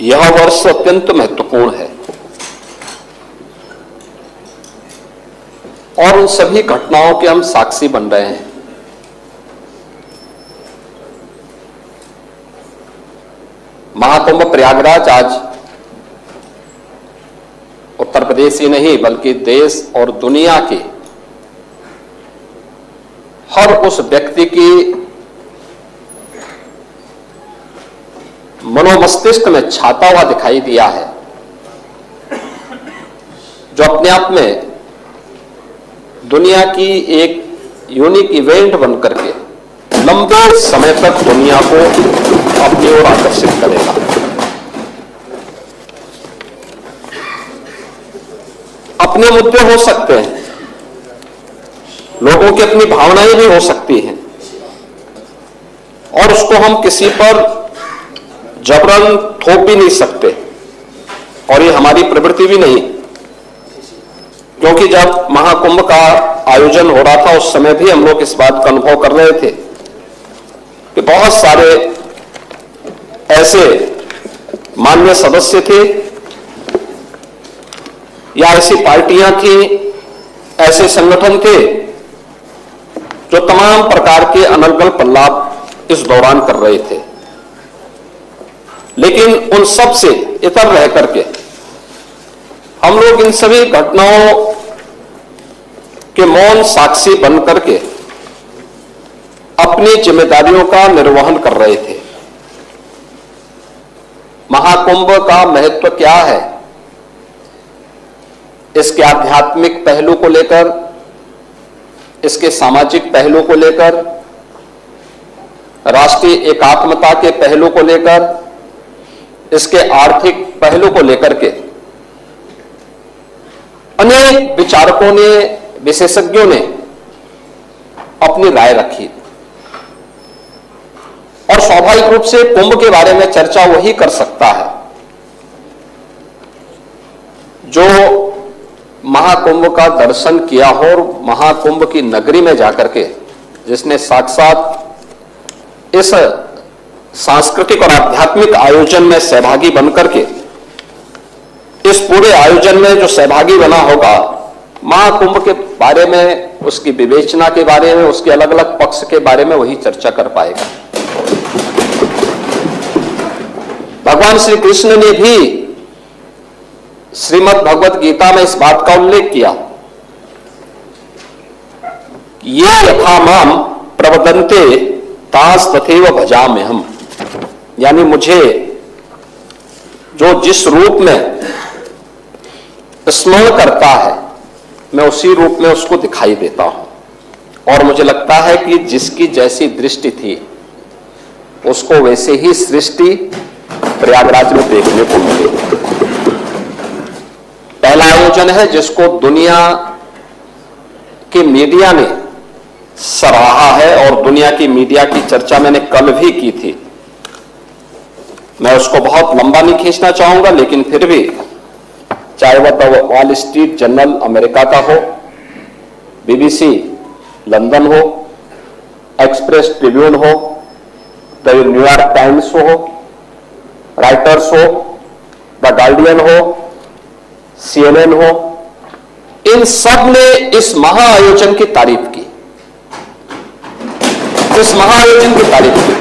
यह वर्ष अत्यंत महत्वपूर्ण है और उन सभी घटनाओं के हम साक्षी बन रहे हैं। महाकुंभ प्रयागराज आज उत्तर प्रदेश ही नहीं बल्कि देश और दुनिया के हर उस व्यक्ति की मनोमस्तिष्क में छाता हुआ दिखाई दिया है जो अपने आप में दुनिया की एक यूनिक इवेंट बनकर के लंबे समय तक दुनिया को अपनी ओर आकर्षित करेगा। अपने मुद्दे हो सकते हैं, लोगों की अपनी भावनाएं भी हो सकती हैं और उसको हम किसी पर जबरन थोप भी नहीं सकते और ये हमारी प्रवृत्ति भी नहीं, क्योंकि जब महाकुंभ का आयोजन हो रहा था उस समय भी हम लोग इस बात का अनुभव कर रहे थे कि बहुत सारे ऐसे माननीय सदस्य थे या ऐसी पार्टियां थी, ऐसे संगठन थे जो तमाम प्रकार के अनर्गल प्रलाप इस दौरान कर रहे थे, लेकिन उन सब से इतर रह करके हम लोग इन सभी घटनाओं के मौन साक्षी बन करके अपनी जिम्मेदारियों का निर्वहन कर रहे थे। महाकुंभ का महत्व क्या है, इसके आध्यात्मिक पहलू को लेकर, इसके सामाजिक पहलू को लेकर, राष्ट्रीय एकात्मता के पहलू को लेकर, इसके आर्थिक पहलू को लेकर के अनेक विचारकों ने, विशेषज्ञों ने अपनी राय रखी और स्वाभाविक रूप से कुंभ के बारे में चर्चा वही कर सकता है जो महाकुंभ का दर्शन किया हो और महाकुंभ की नगरी में जाकर के जिसने साथ इस सांस्कृतिक और आध्यात्मिक आयोजन में सहभागी बनकर के इस पूरे आयोजन में जो सहभागी बना होगा, महाकुंभ के बारे में, उसकी विवेचना के बारे में, उसके अलग अलग पक्ष के बारे में वही चर्चा कर पाएगा। भगवान श्री कृष्ण ने भी श्रीमद् भगवत गीता में इस बात का उल्लेख किया, ये यथा माम प्रवदन्ते तास तथैव भजाम्यहम्, यानी मुझे जो जिस रूप में स्मरण करता है मैं उसी रूप में उसको दिखाई देता हूं और मुझे लगता है कि जिसकी जैसी दृष्टि थी उसको वैसे ही सृष्टि प्रयागराज में देखने को मिले। पहला आयोजन है जिसको दुनिया के मीडिया ने सराहा है और दुनिया की मीडिया की चर्चा मैंने कल भी की थी। मैं उसको बहुत लंबा नहीं खींचना चाहूंगा, लेकिन फिर भी चाहे वह the wall street journal America का हो, बीबीसी लंदन हो, एक्सप्रेस ट्रिब्यून हो, द न्यूयॉर्क टाइम्स हो, राइटर्स हो, द गार्डियन हो, CNN हो, इन सब ने इस महाआयोजन की तारीफ की, इस महाआयोजन की तारीफ की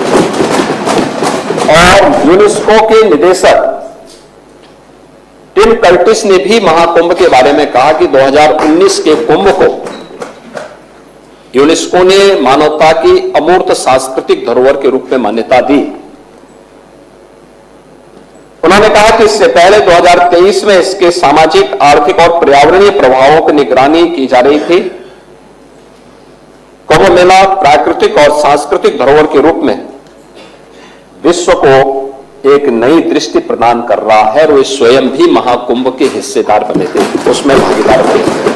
और यूनेस्को के निदेशक टिम कर्टिस ने भी महाकुंभ के बारे में कहा कि 2019 के कुंभ को यूनेस्को ने मानवता की अमूर्त सांस्कृतिक धरोहर के रूप में मान्यता दी। उन्होंने कहा कि इससे पहले 2023 में इसके सामाजिक, आर्थिक और पर्यावरणीय प्रभावों की निगरानी की जा रही थी। कुंभ मेला प्राकृतिक और सांस्कृतिक धरोहर के रूप में विश्व को एक नई दृष्टि प्रदान कर रहा है और वे स्वयं भी महाकुंभ के हिस्सेदार बने थे, उसमें भागीदार बने थे।